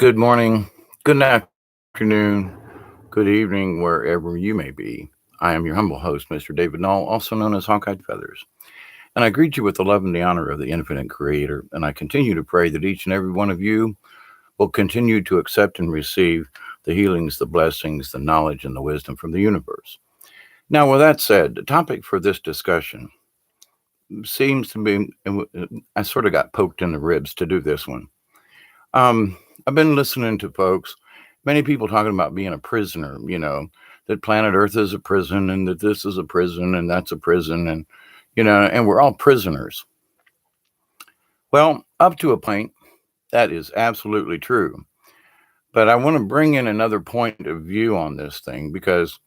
Good morning, good afternoon, good evening, wherever you may be. I am your humble host, Mr. David Null, also known as Hawkeye Feathers. And I greet you with the love and the honor of the infinite creator. And I continue to pray that each and every one of you will continue to accept and receive the healings, the blessings, the knowledge, and the wisdom from the universe. Now, with that said, the topic for this discussion seems to be, I sort of got poked in the ribs to do this one. Um, I've been listening to folks, many people talking about being a prisoner, that planet Earth is a prison and that this is a prison and that's a prison and we're all prisoners. Well, up to a point, that is absolutely true. But I want to bring in another point of view on this thing because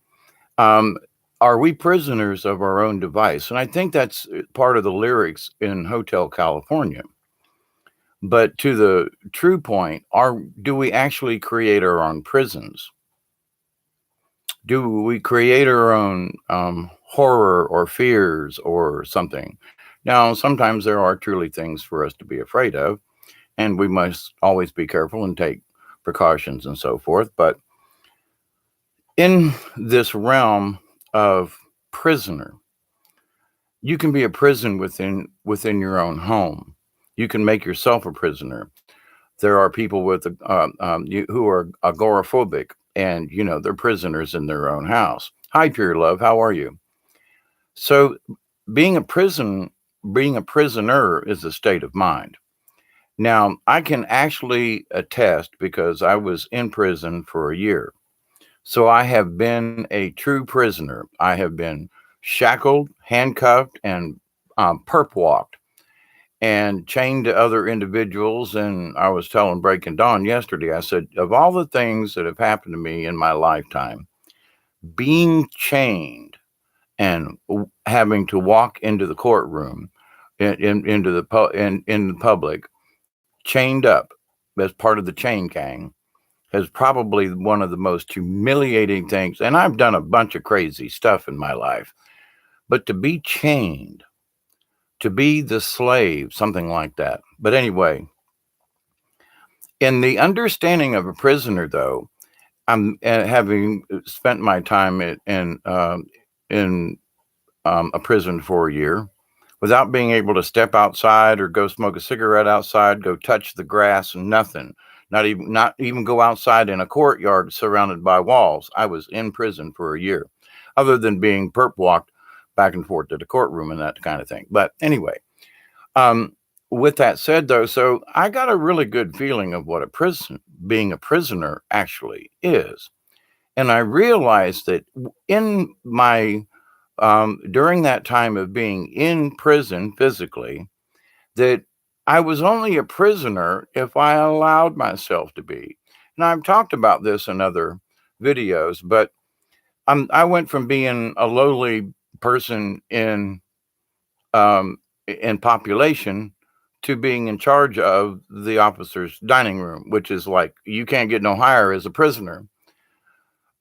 um, are we prisoners of our own device? And I think that's part of the lyrics in Hotel California. But to the true point, do we actually create our own prisons? Do we create our own horror or fears or something? Now, sometimes there are truly things for us to be afraid of, and we must always be careful and take precautions and so forth. But in this realm of prisoner, you can be a prison within your own home. You can make yourself a prisoner. There are people who are agoraphobic, and they're prisoners in their own house. Hi, pure love. How are you? So, being a being a prisoner is a state of mind. Now, I can actually attest because I was in prison for a year. So I have been a true prisoner. I have been shackled, handcuffed, and perp walked and chained to other individuals. And I was telling Breaking Dawn yesterday, I said, of all the things that have happened to me in my lifetime, being chained and having to walk into the courtroom into in the public, chained up as part of the chain gang, is probably one of the most humiliating things. And I've done a bunch of crazy stuff in my life, but to be chained, to be the slave, something like that. But anyway, in the understanding of a prisoner, though, I'm having spent my time in a prison for a year without being able to step outside or go smoke a cigarette outside, go touch the grass, nothing. Not even go outside in a courtyard surrounded by walls. I was in prison for a year, other than being perp walked back and forth to the courtroom and that kind of thing. But anyway, um, with that said, though, so I got a really good feeling of what being a prisoner actually is, and I realized that in my during that time of being in prison physically, that I was only a prisoner if I allowed myself to be. And I've talked about this in other videos, but I went from being a lowly person um, in population to being in charge of the officer's dining room, which is like you can't get no higher as a prisoner.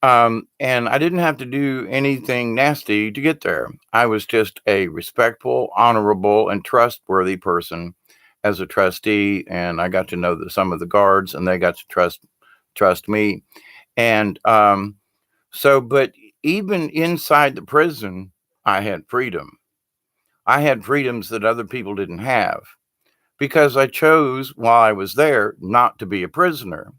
And I didn't have to do anything nasty to get there. I was just a respectful, honorable, and trustworthy person as a trustee, and I got to know some of the guards, and they got to trust me. And but even inside the prison, I had freedom. I had freedoms that other people didn't have because I chose while I was there not to be a prisoner.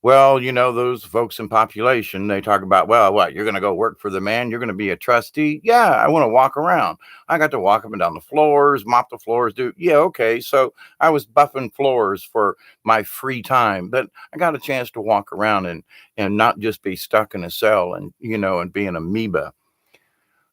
Well, those folks in population, they talk about, well, what, you're going to go work for the man? You're going to be a trustee? Yeah, I want to walk around. I got to walk up and down the floors, mop the floors, yeah, okay. So I was buffing floors for my free time, but I got a chance to walk around and not just be stuck in a cell and be an amoeba.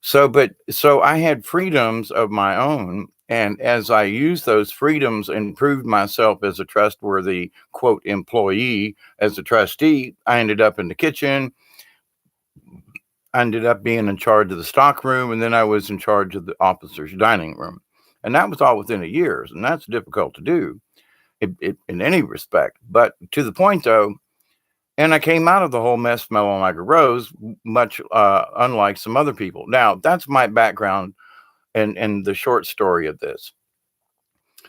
So I had freedoms of my own. And as I used those freedoms and proved myself as a trustworthy, quote, employee, as a trustee, I ended up in the kitchen. I ended up being in charge of the stock room. And then I was in charge of the officer's dining room. And that was all within a year. And that's difficult to do in any respect. But to the point, though, and I came out of the whole mess smelling like a rose, much unlike some other people. Now, that's my background and the short story of this.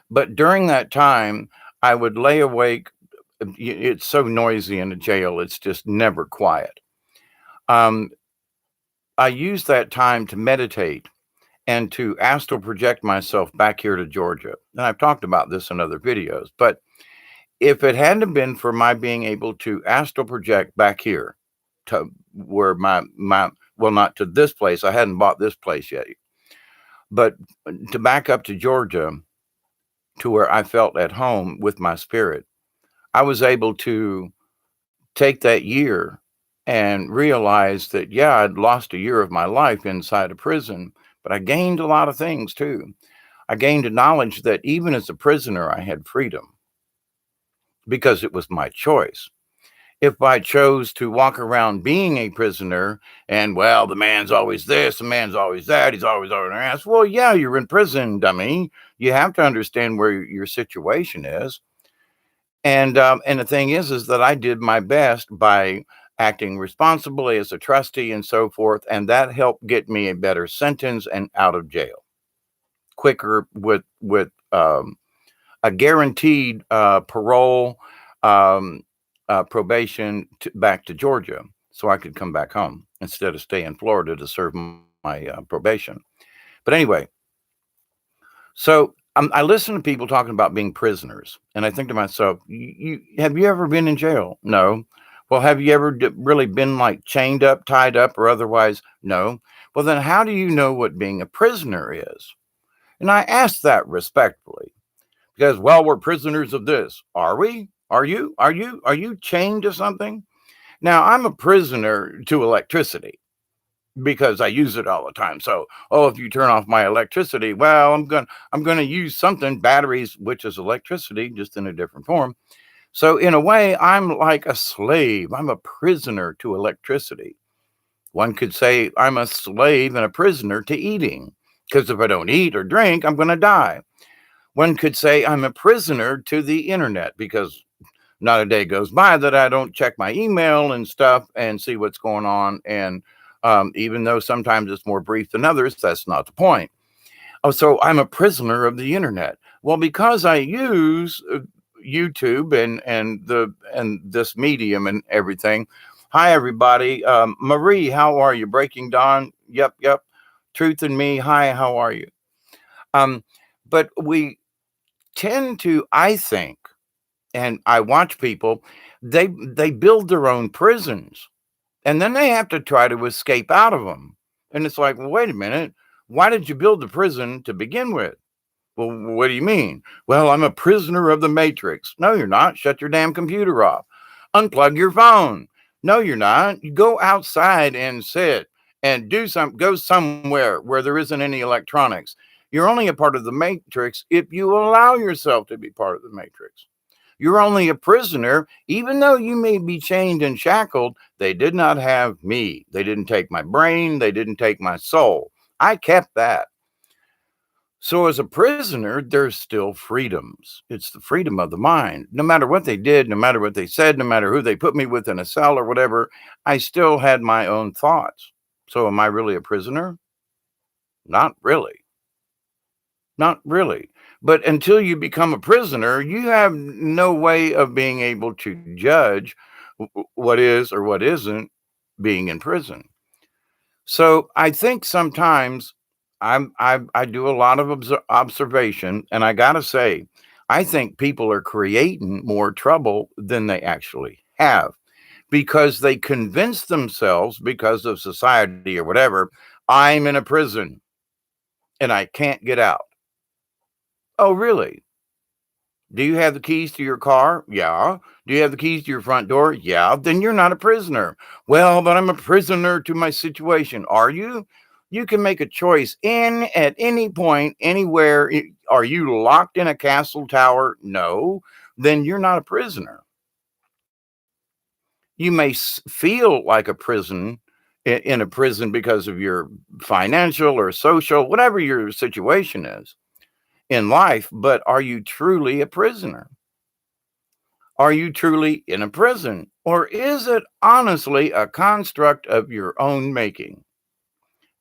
But during that time, I would lay awake It's so noisy in a jail, it's just never quiet. Um, I use that time to meditate and to astral project myself back here to Georgia. And I've talked about this in other videos, but if it hadn't have been for my being able to astral project back here to where my well, not to this place, I hadn't bought this place yet, but to back up to Georgia to where I felt at home with my spirit, I was able to take that year and realize that, yeah, I'd lost a year of my life inside a prison, but I gained a lot of things too. I gained a knowledge that even as a prisoner, I had freedom because it was my choice. If I chose to walk around being a prisoner and, well, the man's always this, the man's always that, he's always over their ass. Well, yeah, you're in prison, dummy. You have to understand where your situation is. And the thing is that I did my best by acting responsibly as a trustee and so forth, and that helped get me a better sentence and out of jail quicker with a guaranteed parole, um, probation back to Georgia, so I could come back home instead of stay in Florida to serve my probation. But anyway, so I listen to people talking about being prisoners, and I think to myself, you have you ever been in jail? No. Well, have you ever really been like chained up, tied up, or otherwise? No. Well, then how do you know what being a prisoner is? And I ask that respectfully because, well, we're prisoners of this. Are we? Are you? Are you? Are you chained to something? Now, I'm a prisoner to electricity because I use it all the time. So, oh, if you turn off my electricity, well, I'm going to use something, batteries, which is electricity, just in a different form. So, in a way, I'm like a slave. I'm a prisoner to electricity. One could say I'm a slave and a prisoner to eating because if I don't eat or drink, I'm going to die. One could say I'm a prisoner to the internet because not a day goes by that I don't check my email and stuff and see what's going on. And even though sometimes it's more brief than others, that's not the point. Oh, so I'm a prisoner of the internet. Well, because I use YouTube and this medium and everything. Hi, everybody. Marie, how are you? Breaking Dawn. Yep, yep. Truth and Me. Hi, how are you? Um, but we tend to, I think, and I watch people, they build their own prisons and then they have to try to escape out of them. And it's like, well, wait a minute. Why did you build the prison to begin with? Well, what do you mean? Well, I'm a prisoner of the matrix. No, you're not. Shut your damn computer off. Unplug your phone. No, you're not. You go outside and sit and go somewhere where there isn't any electronics. You're only a part of the matrix if you allow yourself to be part of the matrix. You're only a prisoner, even though you may be chained and shackled. They did not have me. They didn't take my brain. They didn't take my soul. I kept that. So, as a prisoner, there's still freedoms. It's the freedom of the mind. No matter what they did, no matter what they said, no matter who they put me with in a cell or whatever, I still had my own thoughts. So, am I really a prisoner? Not really. Not really. But until you become a prisoner, you have no way of being able to judge what is or what isn't being in prison. So I think sometimes I do a lot of observation, and I gotta say, I think people are creating more trouble than they actually have because they convince themselves because of society or whatever, I'm in a prison and I can't get out. Oh, really? Do you have the keys to your car? Yeah. Do you have the keys to your front door? Yeah. Then you're not a prisoner. Well, but I'm a prisoner to my situation. Are you? You can make a choice in at any point, anywhere. Are you locked in a castle tower? No. Then you're not a prisoner. You may feel like a prison in a prison because of your financial or social, whatever your situation is in life, but are you truly a prisoner? Are you truly in a prison? Or is it honestly a construct of your own making?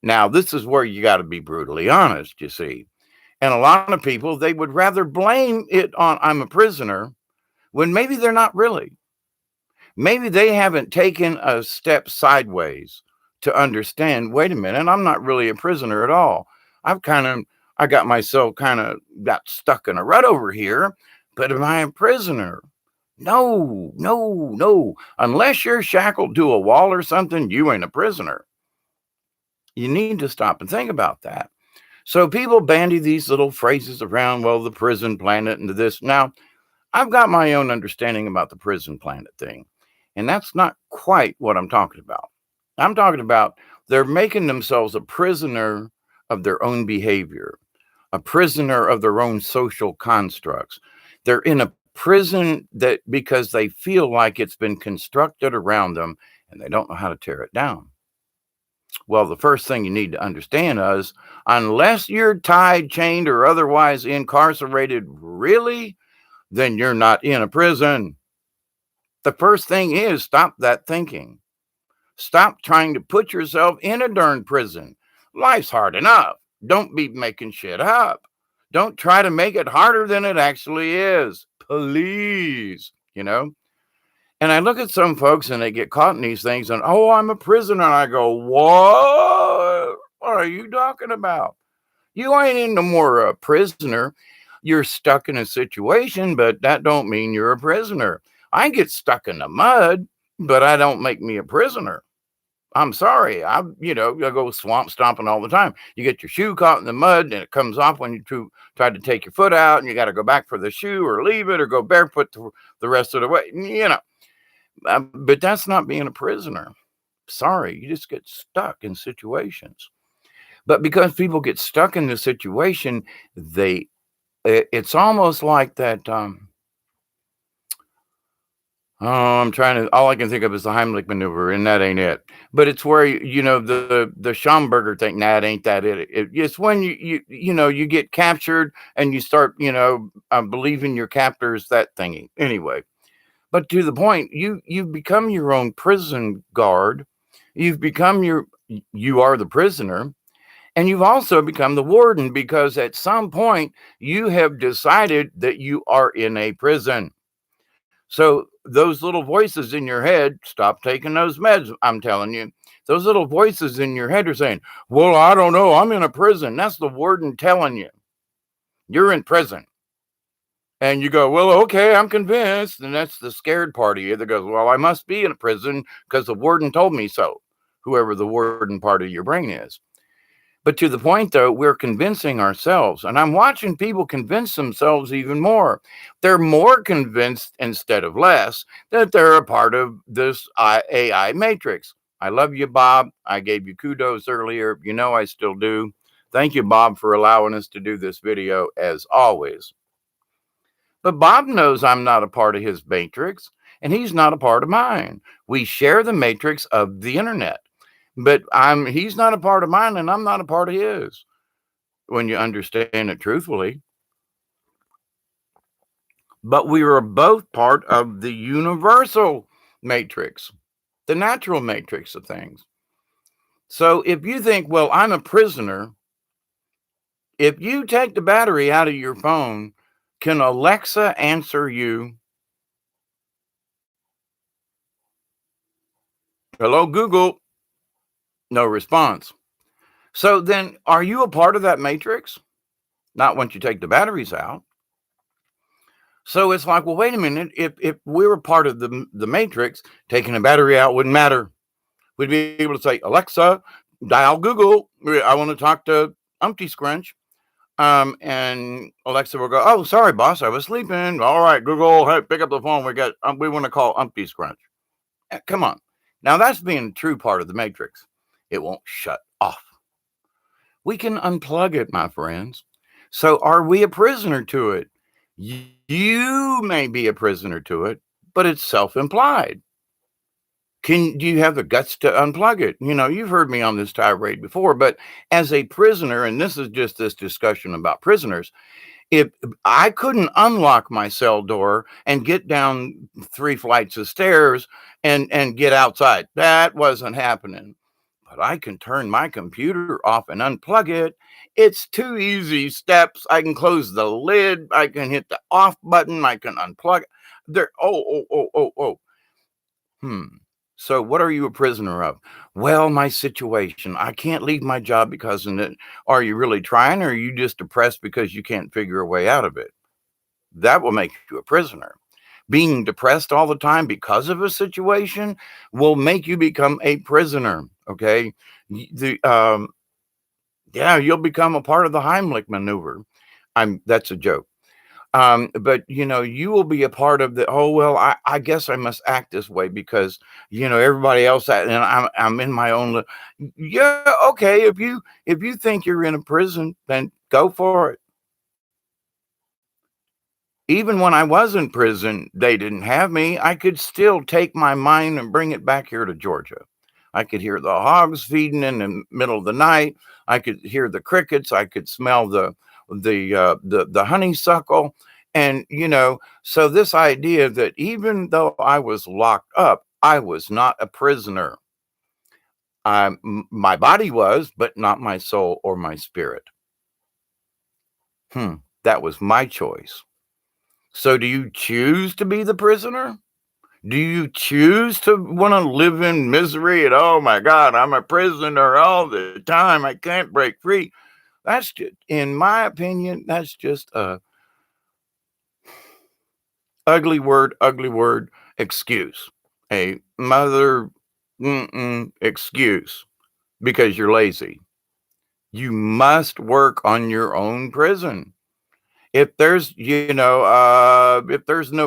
Now, this is where you got to be brutally honest, you see. And a lot of people, they would rather blame it on I'm a prisoner when maybe they're not really. Maybe they haven't taken a step sideways to understand, wait a minute, I'm not really a prisoner at all. I've kind of, I got myself kind of got stuck in a rut over here, but am I a prisoner? No, no, no. Unless you're shackled to a wall or something, you ain't a prisoner. You need to stop and think about that. So people bandy these little phrases around, well, the prison planet and this. Now, I've got my own understanding about the prison planet thing, and that's not quite what I'm talking about. I'm talking about they're making themselves a prisoner of their own behavior, a prisoner of their own social constructs. They're in a prison that because they feel like it's been constructed around them and they don't know how to tear it down. Well, the first thing you need to understand is unless you're tied, chained, or otherwise incarcerated, really, then you're not in a prison. The first thing is stop that thinking. Stop trying to put yourself in a darn prison. Life's hard enough. Don't be making shit up. Don't try to make it harder than it actually is. Please, you know? And I look at some folks and they get caught in these things and, oh, I'm a prisoner. And I go, what? What are you talking about? You ain't in no more a prisoner. You're stuck in a situation, but that don't mean you're a prisoner. I get stuck in the mud, but I don't make me a prisoner. I'm sorry. I go swamp stomping all the time. You get your shoe caught in the mud and it comes off when you try to take your foot out and you got to go back for the shoe or leave it or go barefoot the rest of the way. But that's not being a prisoner. Sorry. You just get stuck in situations. But because people get stuck in the situation, it's almost like that. All I can think of is the Heimlich maneuver, and that ain't it. But it's where, the Schomburger thing, that ain't that it. It's when you get captured and you start, believing your captors, that thingy. Anyway, but to the point, you've become your own prison guard. You are the prisoner. And you've also become the warden because at some point you have decided that you are in a prison. So those little voices in your head, stop taking those meds. I'm telling you, those little voices in your head are saying, well, I don't know. I'm in a prison. That's the warden telling you you're in prison. And you go, well, okay, I'm convinced. And that's the scared part of you that goes, well, I must be in a prison because the warden told me so, whoever the warden part of your brain is. But to the point, though, we're convincing ourselves. And I'm watching people convince themselves even more. They're more convinced instead of less that they're a part of this AI matrix. I love you, Bob. I gave you kudos earlier. I still do. Thank you, Bob, for allowing us to do this video as always. But Bob knows I'm not a part of his matrix, and he's not a part of mine. We share the matrix of the internet. But he's not a part of mine and I'm not a part of his. When you understand it truthfully. But we are both part of the universal matrix, the natural matrix of things. So if you think, well, I'm a prisoner, if you take the battery out of your phone, can Alexa answer you? Hello, Google. No response. So then are you a part of that matrix? Not once you take the batteries out. So it's like, well, wait a minute. If we were part of the matrix, taking a battery out wouldn't matter. We'd be able to say, Alexa, dial Google. I want to talk to Umpty Scrunch. And Alexa will go, oh, sorry, boss, I was sleeping. All right, Google, hey, pick up the phone. We want to call Umpty Scrunch. Come on. Now that's being a true part of the matrix. It won't shut off. We can unplug it, my friends. So are we a prisoner to it? You may be a prisoner to it, but it's self-implied. Do you have the guts to unplug it? You've heard me on this tirade before, but as a prisoner, and this is just this discussion about prisoners, if I couldn't unlock my cell door and get down 3 flights of stairs and get outside, that wasn't happening. but I can turn my computer off and unplug it. It's two easy steps. I can close the lid. I can hit the off button. I can unplug. There. Oh, oh, oh, oh, oh. Hmm. So, what are you a prisoner of? Well, my situation. I can't leave my job because of it. Are you really trying, or are you just depressed because you can't figure a way out of it? That will make you a prisoner. Being depressed all the time because of a situation will make you become a prisoner. Okay. Yeah, you'll become a part of the Heimlich maneuver. That's a joke. But you will be a part of the, oh, well, I guess I must act this way because, everybody else, and I'm in my own, yeah. Okay. If you think you're in a prison, then go for it. Even when I was in prison, they didn't have me. I could still take my mind and bring it back here to Georgia. I could hear the hogs feeding in the middle of the night. I could hear the crickets. I could smell the honeysuckle. And so this idea that even though I was locked up, I was not a prisoner. My body was, but not my soul or my spirit. That was my choice. So do you choose to be the prisoner? Do you choose to want to live in misery and, oh my God, I'm a prisoner all the time. I can't break free. That's just, in my opinion, that's just a ugly word excuse. A mother excuse because you're lazy. You must work on your own prison. If there's no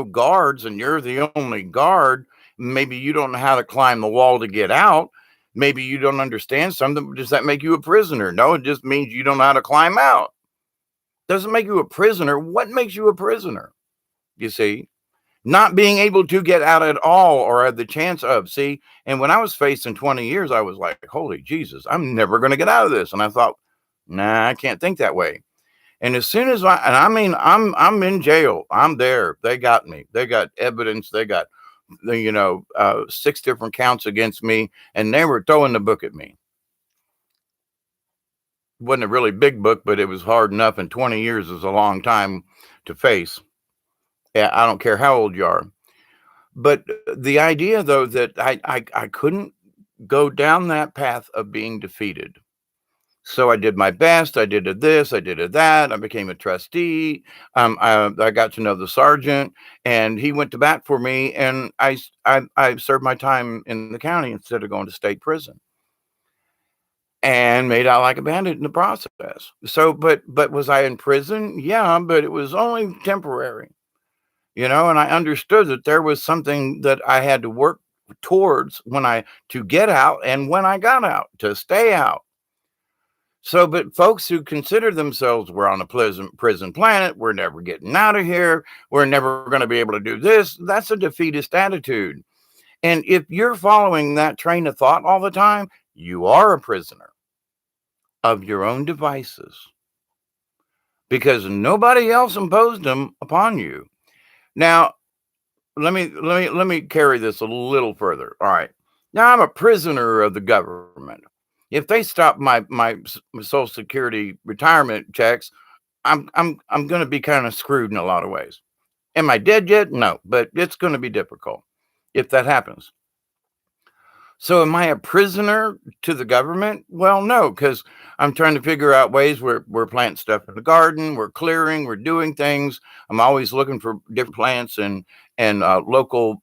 guards and you're the only guard, maybe you don't know how to climb the wall to get out. Maybe you don't understand something. Does that make you a prisoner? No, it just means you don't know how to climb out. Doesn't make you a prisoner. What makes you a prisoner? You see, not being able to get out at all or have the chance of, see, and when I was facing 20 years, I was like, holy Jesus, I'm never going to get out of this. And I thought, nah, I can't think that way. And as soon as I'm in jail. I'm there. They got me. They got evidence. They got six different counts against me, and they were throwing the book at me. It wasn't a really big book, but it was hard enough. And 20 years is a long time to face. Yeah, I don't care how old you are. But the idea, though, that I couldn't go down that path of being defeated. So I did my best. I did this. I did that. I became a trustee. I got to know the sergeant, and he went to bat for me. And I served my time in the county instead of going to state prison, and made out like a bandit in the process. So, but was I in prison? Yeah, but it was only temporary, And I understood that there was something that I had to work towards to get out, and when I got out to stay out. So, but folks who consider themselves, we're on a prison planet, we're never getting out of here, we're never going to be able to do this, that's a defeatist attitude. And if you're following that train of thought all the time, you are a prisoner of your own devices because nobody else imposed them upon you. Now, let me carry this a little further. All right. Now I'm a prisoner of the government. If they stop my Social Security retirement checks, I'm going to be kind of screwed in a lot of ways. Am I dead yet? No, but it's going to be difficult if that happens. So am I a prisoner to the government? Well, no, because I'm trying to figure out ways we're planting stuff in the garden, we're clearing, we're doing things. I'm always looking for different plants and local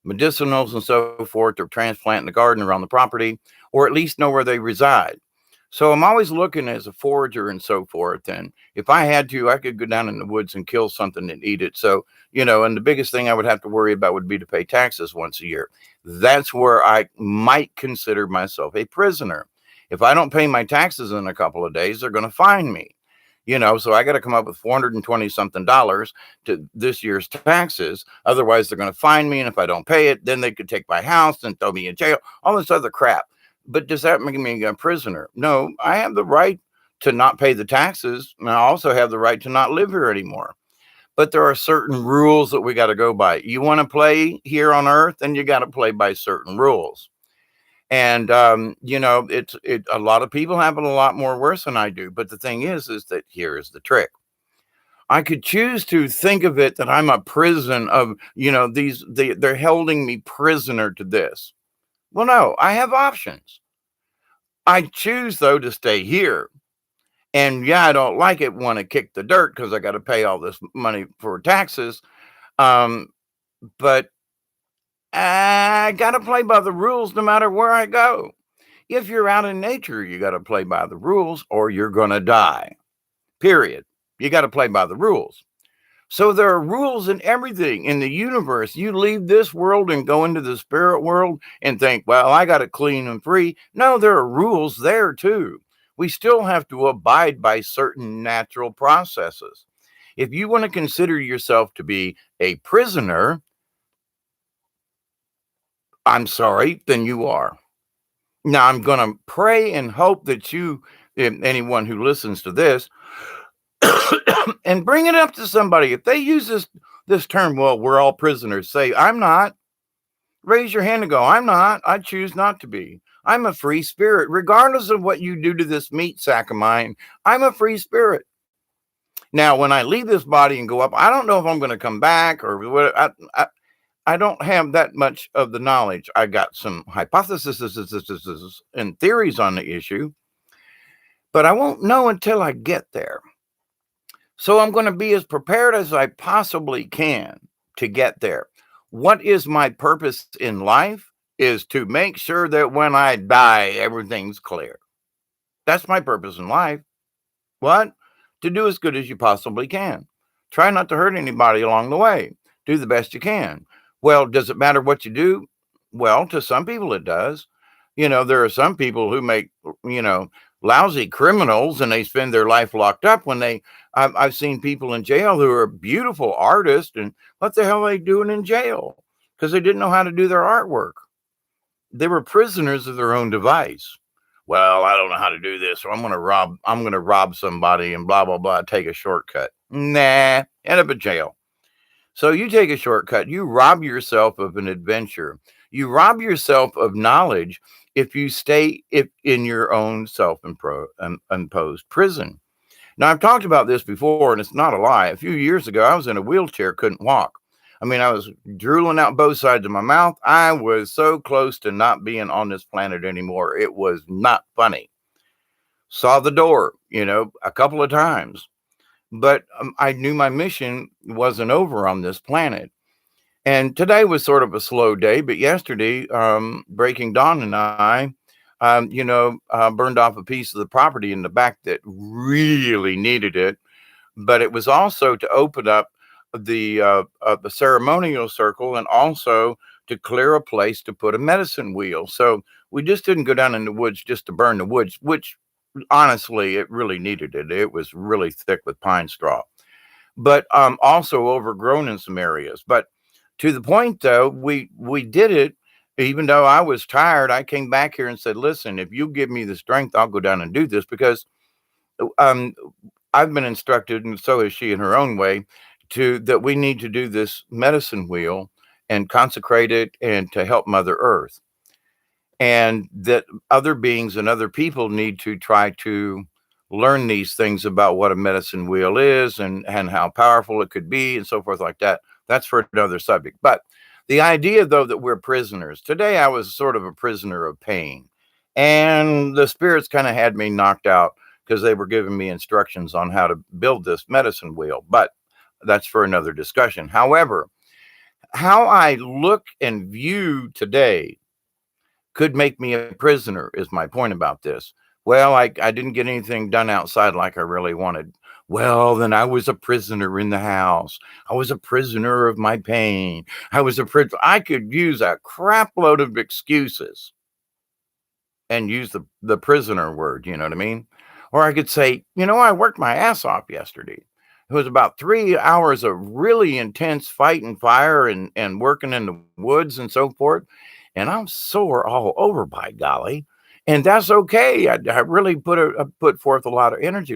medicinals and so forth to transplant in the garden around the property, or at least know where they reside. So I'm always looking as a forager and so forth. And if I had to, I could go down in the woods and kill something and eat it. So, and the biggest thing I would have to worry about would be to pay taxes once a year. That's where I might consider myself a prisoner. If I don't pay my taxes in a couple of days, they're going to fine me. So I got to come up with $420 something to this year's taxes. Otherwise, they're going to fine me. And if I don't pay it, then they could take my house and throw me in jail, all this other crap. But does that make me a prisoner? No, I have the right to not pay the taxes. And I also have the right to not live here anymore. But there are certain rules that we got to go by. You want to play here on earth, and you got to play by certain rules. And a lot of people have it a lot more worse than I do. But the thing is that here is the trick. I could choose to think of it that I'm a prison of, they're holding me prisoner to this. Well, no, I have options. I choose though to stay here. And yeah, I don't like it, want to kick the dirt because I got to pay all this money for taxes. Um, but I got to play by the rules no matter where I go. If you're out in nature, you got to play by the rules or you're going to die. Period. You got to play by the rules. So there are rules in everything in the universe. You leave this world and go into the spirit world and think, well, I got it clean and free. No, there are rules there too. We still have to abide by certain natural processes. If you want to consider yourself to be a prisoner, I'm sorry, then you are. Now, I'm going to pray and hope that anyone who listens to this, and bring it up to somebody. If they use this term, well, we're all prisoners, say, I'm not. Raise your hand and go, I'm not. I choose not to be. I'm a free spirit. Regardless of what you do to this meat sack of mine, I'm a free spirit. Now, when I leave this body and go up, I don't know if I'm going to come back or what. I don't have that much of the knowledge. I got some hypotheses and theories on the issue, but I won't know until I get there. So I'm going to be as prepared as I possibly can to get there. What is my purpose in life is to make sure that when I die, everything's clear. That's my purpose in life. What? To do as good as you possibly can. Try not to hurt anybody along the way. Do the best you can. Well, does it matter what you do? Well, to some people it does. There are some people who make, lousy criminals and they spend their life locked up I've seen people in jail who are beautiful artists, and what the hell are they doing in jail? Because they didn't know how to do their artwork. They were prisoners of their own device. Well, I don't know how to do this, so I'm going to rob somebody and blah, blah, blah, take a shortcut. Nah, end up in jail. So you take a shortcut, you rob yourself of an adventure. You rob yourself of knowledge if you stay in your own self-imposed prison. Now, I've talked about this before, and it's not a lie. A few years ago, I was in a wheelchair, couldn't walk. I mean, I was drooling out both sides of my mouth. I was so close to not being on this planet anymore. It was not funny. Saw the door, a couple of times. But I knew my mission wasn't over on this planet. And today was sort of a slow day, but yesterday, Breaking Dawn and I, burned off a piece of the property in the back that really needed it. But it was also to open up the ceremonial circle and also to clear a place to put a medicine wheel. So we just didn't go down in the woods just to burn the woods, which honestly, it really needed it. It was really thick with pine straw, but also overgrown in some areas. But to the point, though, we did it. Even though I was tired, I came back here and said, listen, if you give me the strength, I'll go down and do this, because I've been instructed, and so is she in her own way, that we need to do this medicine wheel and consecrate it and to help Mother Earth. And that other beings and other people need to try to learn these things about what a medicine wheel is and how powerful it could be and so forth like that. That's for another subject. But the idea, though, that we're prisoners. Today, I was sort of a prisoner of pain. And the spirits kind of had me knocked out because they were giving me instructions on how to build this medicine wheel. But that's for another discussion. However, how I look and view today could make me a prisoner is my point about this. Well, I didn't get anything done outside like I really wanted. Well, then I was a prisoner in the house. I was a prisoner of my pain. I could use a crap load of excuses and use the prisoner word, you know what I mean? Or I could say, I worked my ass off yesterday. It was about 3 hours of really intense fight and fire and working in the woods and so forth. And I'm sore all over, by golly. And that's okay. I really put forth a lot of energy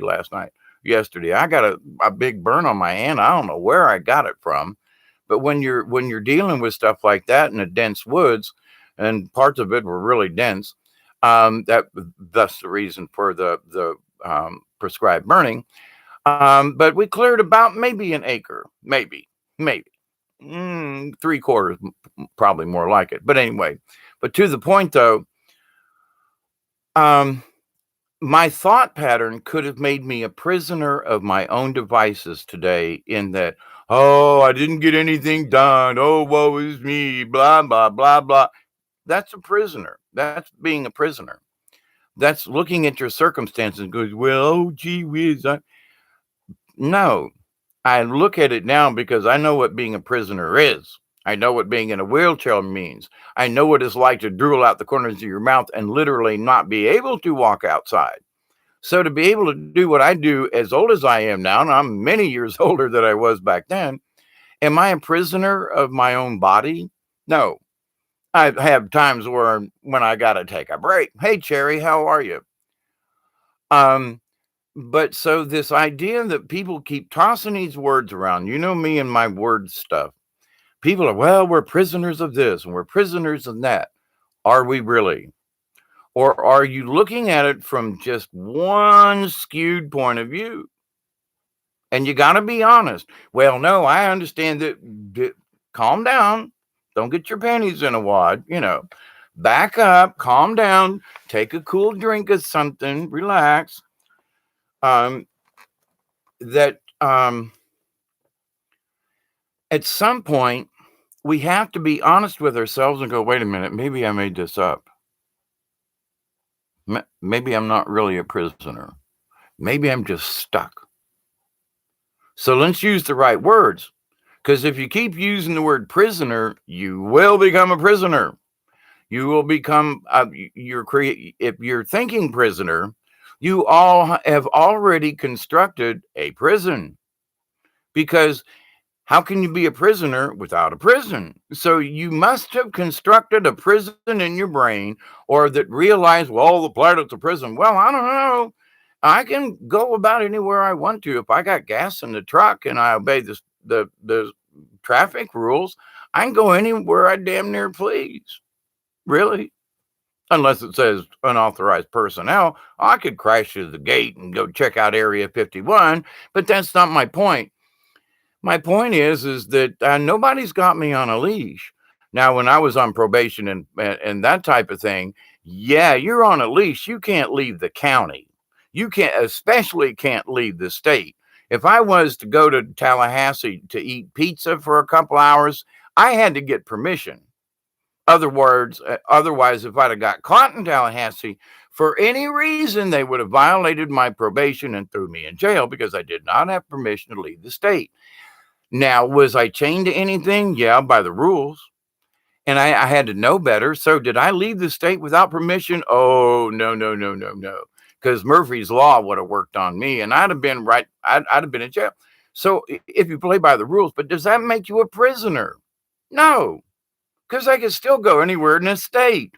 yesterday. I got a big burn on my hand. I don't know where I got it from. But when you're dealing with stuff like that in the dense woods, and parts of it were really dense. That Thus the reason for the prescribed burning. But we cleared about maybe an acre, maybe 3/4, probably more like it. But anyway, but to the point though, um, my thought pattern could have made me a prisoner of my own devices today. In that, oh, I didn't get anything done. Oh, woe is me. Blah blah blah blah. That's a prisoner. That's being a prisoner. That's looking at your circumstances and goes, well, oh, gee whiz. No, I look at it now because I know what being a prisoner is. I know what being in a wheelchair means. I know what it's like to drool out the corners of your mouth and literally not be able to walk outside. So to be able to do what I do as old as I am now, and I'm many years older than I was back then, am I a prisoner of my own body? No. I have times when I got to take a break. Hey, Cherry, how are you? Um, But so this idea that people keep tossing these words around, you know me and my word stuff. People are, well, we're prisoners of this and we're prisoners of that. Are we really? Or are you looking at it from just one skewed point of view? And you got to be honest. Well, no, I understand that. Calm down. Don't get your panties in a wad. Back up, calm down, take a cool drink of something, relax. Um, that at some point we have to be honest with ourselves and go, wait a minute, maybe I made this up. Maybe I'm not really a prisoner. Maybe I'm just stuck. So let's use the right words. Because if you keep using the word prisoner, you will become a prisoner. You will become, if you're thinking prisoner, you all have already constructed a prison. Because how can you be a prisoner without a prison? So you must have constructed a prison in your brain, or that realize, well, the planet's a prison. Well, I don't know. I can go about anywhere I want to. If I got gas in the truck and I obey the traffic rules, I can go anywhere I damn near please. Really? Unless it says unauthorized personnel, I could crash through the gate and go check out Area 51, but that's not my point. My point is that nobody's got me on a leash. Now, when I was on probation and that type of thing, yeah, you're on a leash. You can't leave the county. You especially can't leave the state. If I was to go to Tallahassee to eat pizza for a couple hours, I had to get permission. Otherwise, if I'd have got caught in Tallahassee for any reason, they would have violated my probation and threw me in jail because I did not have permission to leave the state. Now, was I chained to anything? Yeah, by the rules. And I had to know better. So did I leave the state without permission? Oh, no, no, no, no, no. Because Murphy's Law would have worked on me and I'd have been I'd have been in jail. So if you play by the rules, but does that make you a prisoner? No, because I could still go anywhere in the state.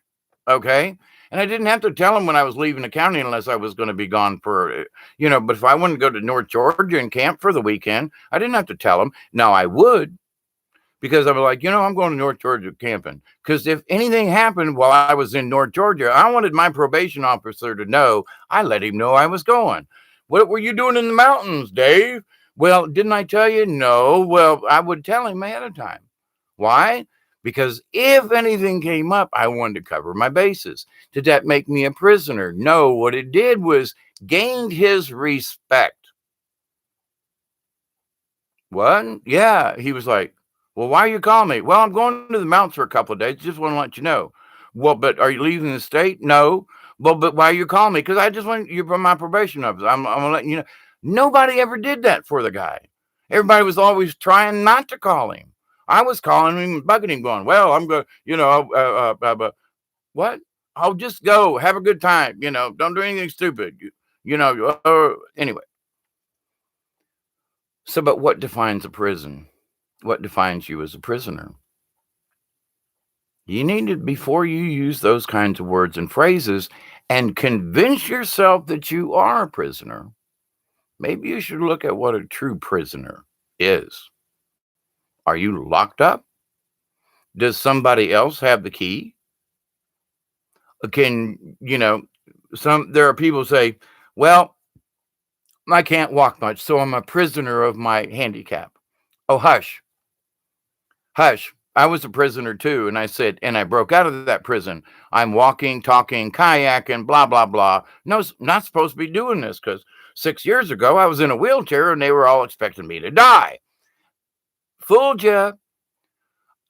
Okay. And I didn't have to tell them when I was leaving the county unless I was going to be gone but if I wanted to go to North Georgia and camp for the weekend, I didn't have to tell them. Now I would, because I was like, I'm going to North Georgia camping. Because if anything happened while I was in North Georgia, I wanted my probation officer to know. I let him know I was going. What were you doing in the mountains, Dave? Well, didn't I tell you? No. Well, I would tell him ahead of time. Why? Because if anything came up, I wanted to cover my bases. Did that make me a prisoner? No. What it did was gained his respect. What? Yeah. He was like, well, why are you calling me? Well, I'm going to the mountains for a couple of days. Just want to let you know. Well, but are you leaving the state? No. Well, but why are you calling me? Because I just want you from my probation office. I'm letting you know. Nobody ever did that for the guy. Everybody was always trying not to call him. I was calling him, bugging him, going, well, I'm going, what? I'll just go. Have a good time. Don't do anything stupid. Anyway. So, but what defines a prison? What defines you as a prisoner? You need to, before you use those kinds of words and phrases and convince yourself that you are a prisoner, maybe you should look at what a true prisoner is. Are you locked up? Does somebody else have the key? Can, there are people say, well, I can't walk much, so I'm a prisoner of my handicap. Oh, hush, hush. I was a prisoner too. And I said, and I broke out of that prison. I'm walking, talking, kayaking, blah, blah, blah. No, not supposed to be doing this because 6 years ago I was in a wheelchair and they were all expecting me to die. Fooled you.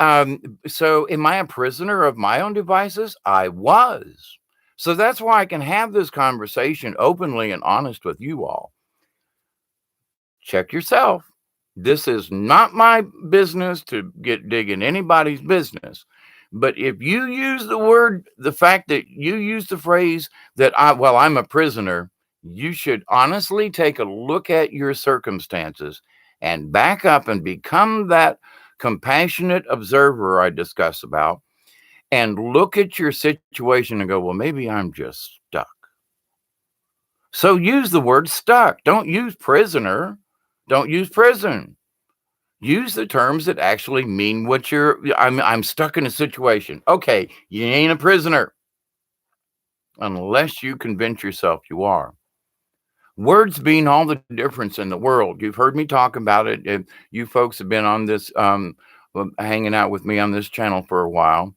So am I a prisoner of my own devices? I was. So that's why I can have this conversation openly and honest with you all. Check yourself. This is not my business to get digging anybody's business. But if you use the fact that you use the phrase that I'm a prisoner, you should honestly take a look at your circumstances and back up and become that compassionate observer I discuss about and look at your situation and go, well, maybe I'm just stuck. So use the word stuck. Don't use prisoner. Don't use prison. Use the terms that actually mean what I'm stuck in a situation. Okay, you ain't a prisoner unless you convince yourself you are. Words mean all the difference in the world. You've heard me talk about it. If you folks have been on this, hanging out with me on this channel for a while.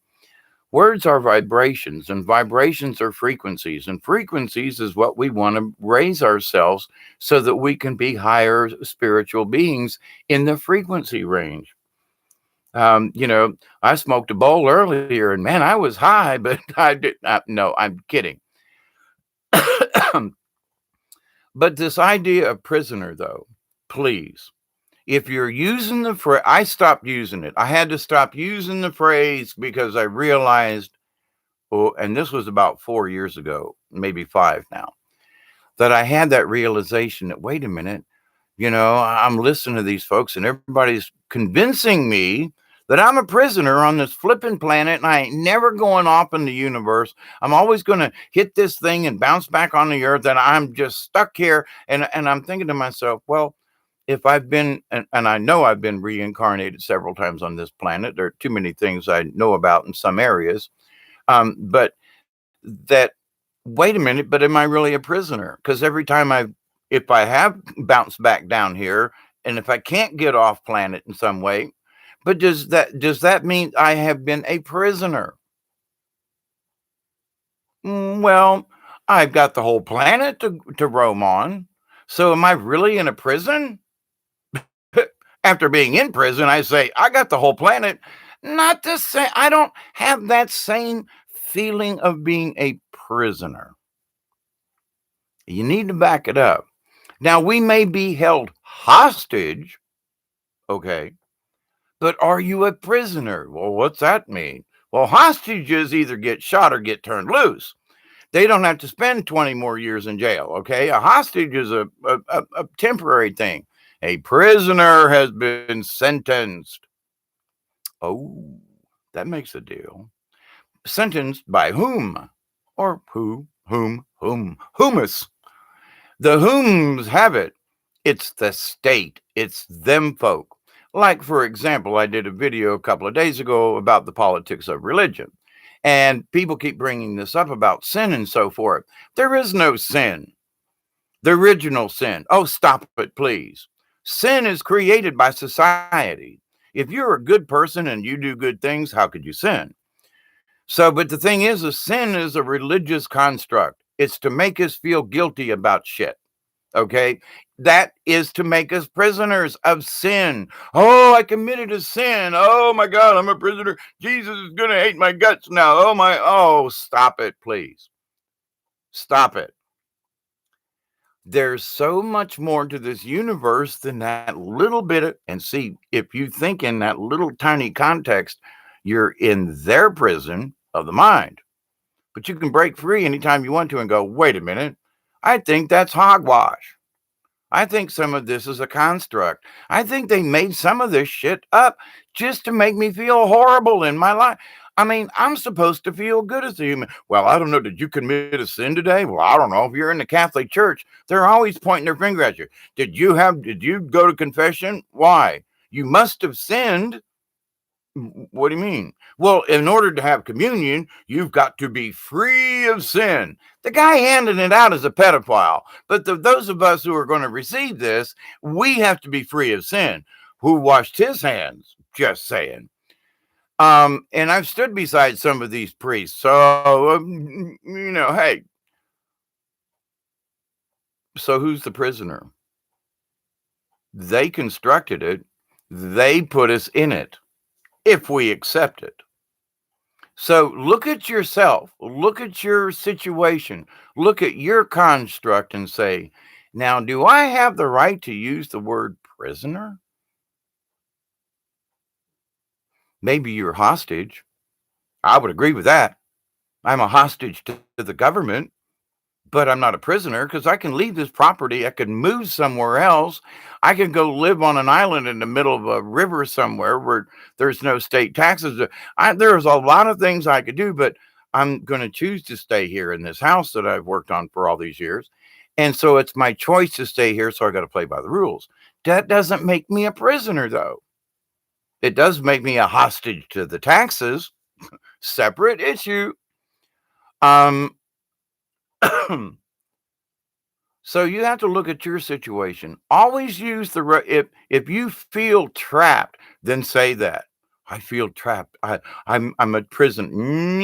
Words are vibrations, and vibrations are frequencies, and frequencies is what we want to raise ourselves so that we can be higher spiritual beings in the frequency range. I smoked a bowl earlier, and man, I was high, but I did not. No, I'm kidding. But this idea of prisoner, though, please, if you're using the phrase, I stopped using it. I had to stop using the phrase because I realized, oh, and this was about 4 years ago, maybe 5 now, that I had that realization that, wait a minute, I'm listening to these folks and everybody's convincing me that I'm a prisoner on this flipping planet and I ain't never going off in the universe. I'm always going to hit this thing and bounce back on the earth and I'm just stuck here. And I'm thinking to myself, well, if I've been, and I know I've been reincarnated several times on this planet, there are too many things I know about in some areas. But that, wait a minute, but am I really a prisoner? Because every time if I have bounced back down here, and if I can't get off planet in some way, but does that mean I have been a prisoner? Well, I've got the whole planet to roam on. So am I really in a prison? After being in prison, I say, I got the whole planet. Not the same. I don't have that same feeling of being a prisoner. You need to back it up. Now, we may be held hostage, okay, but are you a prisoner? Well, what's that mean? Well, hostages either get shot or get turned loose. They don't have to spend 20 more years in jail, okay? A hostage is a temporary thing. A prisoner has been sentenced. Oh, that makes a deal. Sentenced by whom? Or whom? Whomus. The whom's have it. It's the state. It's them folk. Like, for example, I did a video a couple of days ago about the politics of religion. And people keep bringing this up about sin and so forth. There is no sin. The original sin. Oh, stop it, please. Sin is created by society. If you're a good person and you do good things, how could you sin? So, but the thing is, a sin is a religious construct. It's to make us feel guilty about shit. Okay. That is to make us prisoners of sin. Oh, I committed a sin. Oh my God, I'm a prisoner. Jesus is going to hate my guts now. Oh, stop it, please. Stop it. There's so much more to this universe than that little bit of, and see, if you think in that little tiny context, you're in their prison of the mind. But you can break free anytime you want to and go, wait a minute, I think that's hogwash. I think some of this is a construct. I think they made some of this shit up just to make me feel horrible in my life. I mean, I'm supposed to feel good as a human. Well, I don't know. Did you commit a sin today? Well, I don't know. If you're in the Catholic Church, they're always pointing their finger at you. Did you go to confession? Why? You must have sinned. What do you mean? Well, in order to have communion, you've got to be free of sin. The guy handing it out is a pedophile. But those of us who are going to receive this, we have to be free of sin. Who washed his hands? Just saying. And I've stood beside some of these priests. So, hey, so who's the prisoner? They constructed it, they put us in it if we accept it. So look at yourself, look at your situation, look at your construct and say, now, do I have the right to use the word prisoner? Maybe you're hostage. I would agree with that. I'm a hostage to the government. But I'm not a prisoner because I can leave this property. I can move somewhere else. I can go live on an island in the middle of a river somewhere where there's no state taxes. There's a lot of things I could do, but I'm going to choose to stay here in this house that I've worked on for all these years. And so it's my choice to stay here. So I got to play by the rules. That doesn't make me a prisoner, though. It does make me a hostage to the taxes. Separate issue. Um, So you have to look at your situation. Always use if you feel trapped, then say that. I feel trapped. I'm at prison.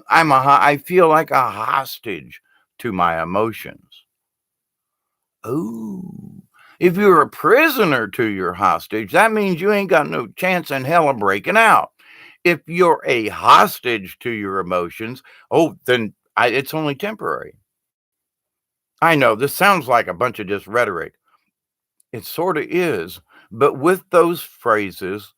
I feel like a hostage to my emotions. Oh. If you're a prisoner to your hostage, that means you ain't got no chance in hell of breaking out. If you're a hostage to your emotions, then it's only temporary. I know this sounds like a bunch of just rhetoric. It sort of is, but with those phrases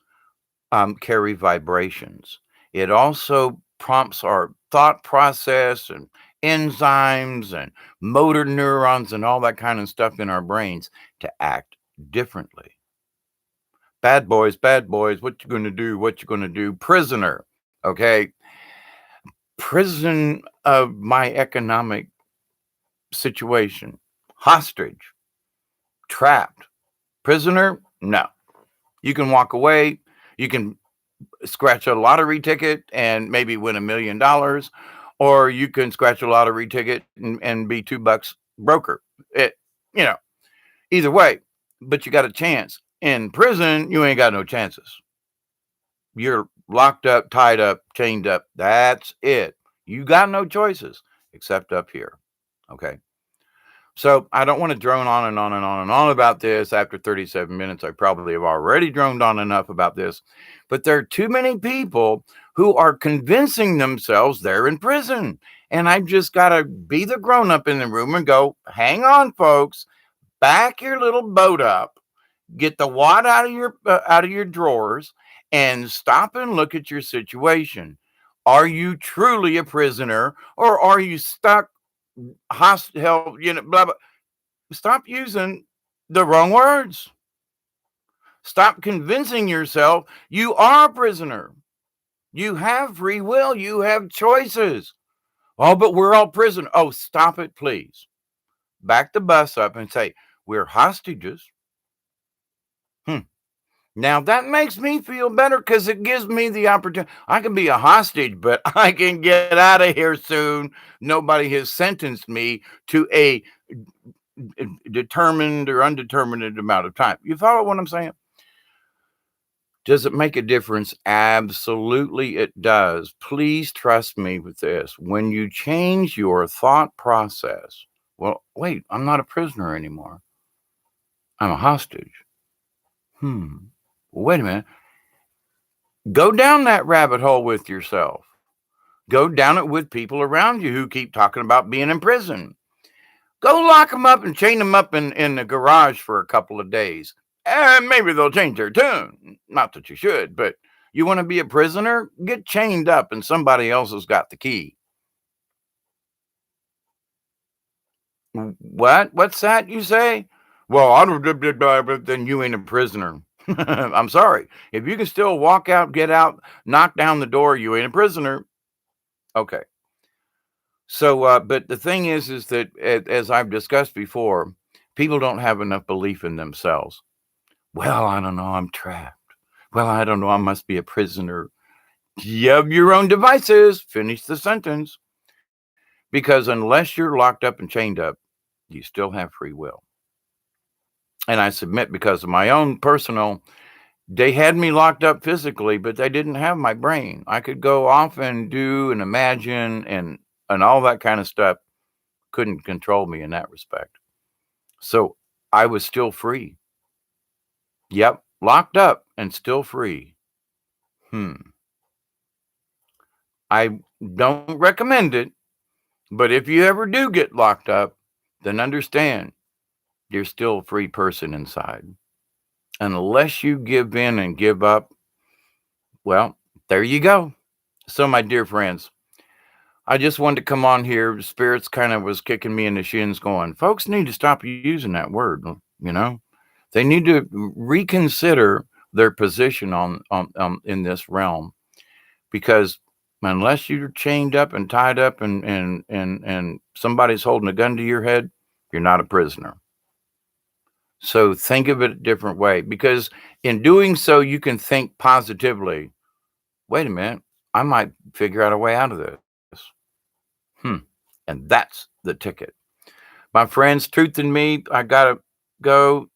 carry vibrations. It also prompts our thought process and enzymes and motor neurons and all that kind of stuff in our brains to act differently. Bad boys, what you going to do? What you going to do? Prisoner, okay? Prison of my economic situation, hostage, trapped. Prisoner? No. You can walk away. You can scratch a lottery ticket and maybe win $1 million, or you can scratch a lottery ticket and be $2 broker. It, you know, either way, but you got a chance. In prison, you ain't got no chances. You're locked up, tied up, chained up. That's it. You got no choices except up here. Okay. So I don't want to drone on and on and on and on about this. After 37 minutes, I probably have already droned on enough about this. But there are too many people who are convincing themselves they're in prison. And I've just got to be the grown up in the room and go, hang on, folks, back your little boat up, get the wad out of your drawers, and stop and look at your situation. Are you truly a prisoner, or are you stuck hostile, blah, blah. Stop using the wrong words. Stop convincing yourself you are a prisoner. You have free will. You have choices. Oh, but we're all prisoners. Oh, stop it, please. Back the bus up and say, we're hostages. Now that makes me feel better because it gives me the opportunity. I can be a hostage, but I can get out of here soon. Nobody has sentenced me to a determined or undetermined amount of time. You follow what I'm saying? Does it make a difference? Absolutely, it does. Please trust me with this. When you change your thought process, well, wait, I'm not a prisoner anymore. I'm a hostage. Wait a minute. Go down that rabbit hole with yourself. Go down it with people around you who keep talking about being in prison. Go lock them up and chain them up in the garage for a couple of days. And maybe they'll change their tune. Not that you should, but you want to be a prisoner? Get chained up and somebody else has got the key. What? What's that you say? Well, I don't, then you ain't a prisoner. I'm sorry. If you can still walk out, get out, knock down the door, you ain't a prisoner. Okay. So, but the thing is that as I've discussed before, people don't have enough belief in themselves. Well, I don't know. I'm trapped. Well, I don't know. I must be a prisoner. You have your own devices. Finish the sentence. Because unless you're locked up and chained up, you still have free will. And I submit because of my own personal, they had me locked up physically, but they didn't have my brain. I could go off and do and imagine and all that kind of stuff. Couldn't control me in that respect. So I was still free. Yep, locked up and still free. Hmm. I don't recommend it, but if you ever do get locked up, then understand you're still a free person inside. Unless you give in and give up, well, there you go. So, my dear friends, I just wanted to come on here. Spirits kind of was kicking me in the shins, going, folks need to stop using that word. You know, they need to reconsider their position on in this realm because unless you're chained up and tied up and somebody's holding a gun to your head, you're not a prisoner. So think of it a different way because in doing so, you can think positively. Wait a minute, I might figure out a way out of this. Hmm. And that's the ticket. My friends, truth in me, I gotta go.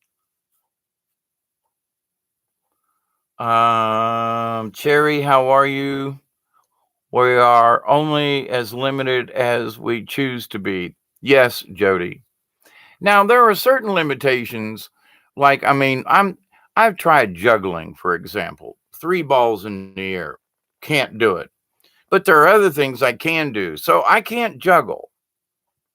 Cherry, how are you? We are only as limited as we choose to be. Yes, Jody. Now there are certain limitations, like I've tried juggling, for example, three balls in the air, can't do it. But there are other things I can do, so I can't juggle.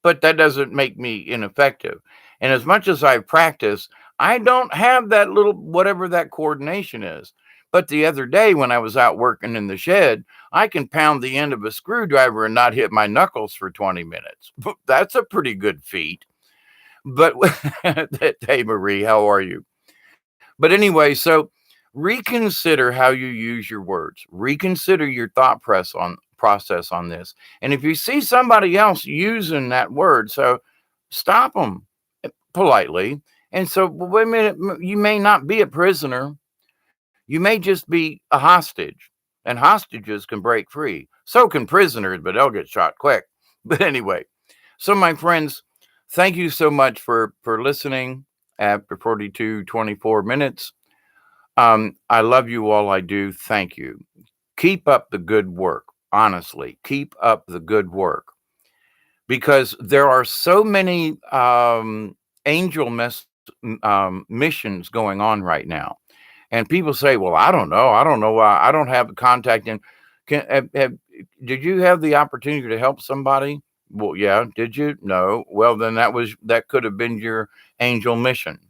But that doesn't make me ineffective. And as much as I've practiced, I don't have that little whatever that coordination is. But the other day when I was out working in the shed, I can pound the end of a screwdriver and not hit my knuckles for 20 minutes. That's a pretty good feat. But hey, Marie, how are you? But anyway, so reconsider how you use your words. Reconsider your process on this. And if you see somebody else using that word, so stop them politely. And so, well, wait a minute, you may not be a prisoner. You may just be a hostage. And hostages can break free. So can prisoners, but they'll get shot quick. But anyway, so my friends, thank you so much for listening after 24 minutes. I love you all. I do. Thank you. Keep up the good work. Honestly, keep up the good work because there are so many angel missions going on right now. And people say, "Well, I don't know. I don't know why. I don't have the contact." And did you have the opportunity to help somebody? Well, yeah. Did you? No. Well, then that could have been your angel mission.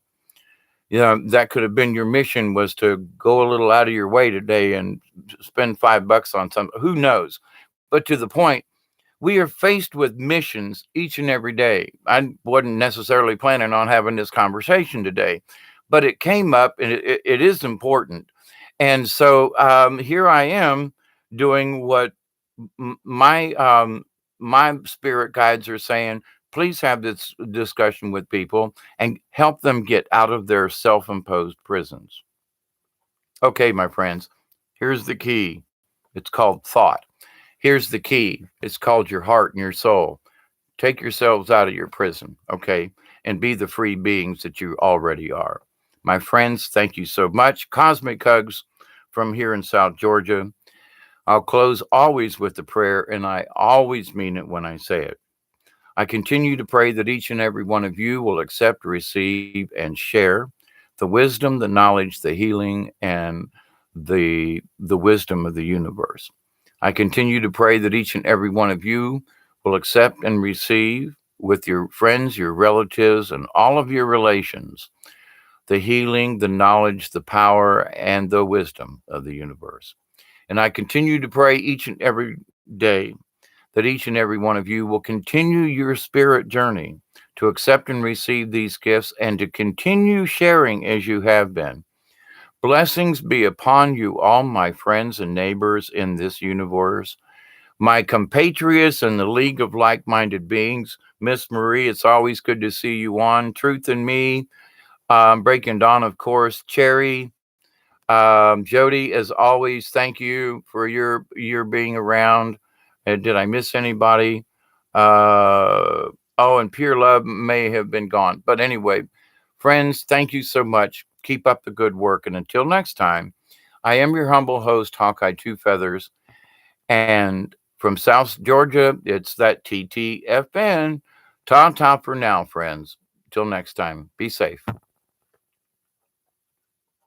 That could have been your mission was to go a little out of your way today and spend $5 on something. Who knows? But to the point, we are faced with missions each and every day. I wasn't necessarily planning on having this conversation today, but it came up and it is important. And so here I am doing what my spirit guides are saying. Please have this discussion with people and help them get out of their self-imposed prisons. Okay, my friends, here's the key. It's called thought. Here's the key. It's called your heart and your soul. Take yourselves out of your prison, okay, and be the free beings that you already are. My friends, thank you so much. Cosmic hugs from here in South Georgia. I'll close always with the prayer, and I always mean it when I say it. I continue to pray that each and every one of you will accept, receive, and share the wisdom, the knowledge, the healing, and the wisdom of the universe. I continue to pray that each and every one of you will accept and receive with your friends, your relatives, and all of your relations the healing, the knowledge, the power, and the wisdom of the universe. And I continue to pray each and every day that each and every one of you will continue your spirit journey to accept and receive these gifts and to continue sharing as you have been. Blessings be upon you, all my friends and neighbors in this universe, my compatriots in the League of Like Minded Beings. Miss Marie, it's always good to see you on. Truth in Me, Breaking Dawn, of course. Cherry, Jody, as always, thank you for your being around. Did I miss anybody? Oh, and Pure Love may have been gone. But anyway, friends, thank you so much. Keep up the good work. And until next time, I am your humble host, Hawkeye Two Feathers. And from South Georgia, it's that TTFN. Ta ta for now, friends. Till next time, be safe.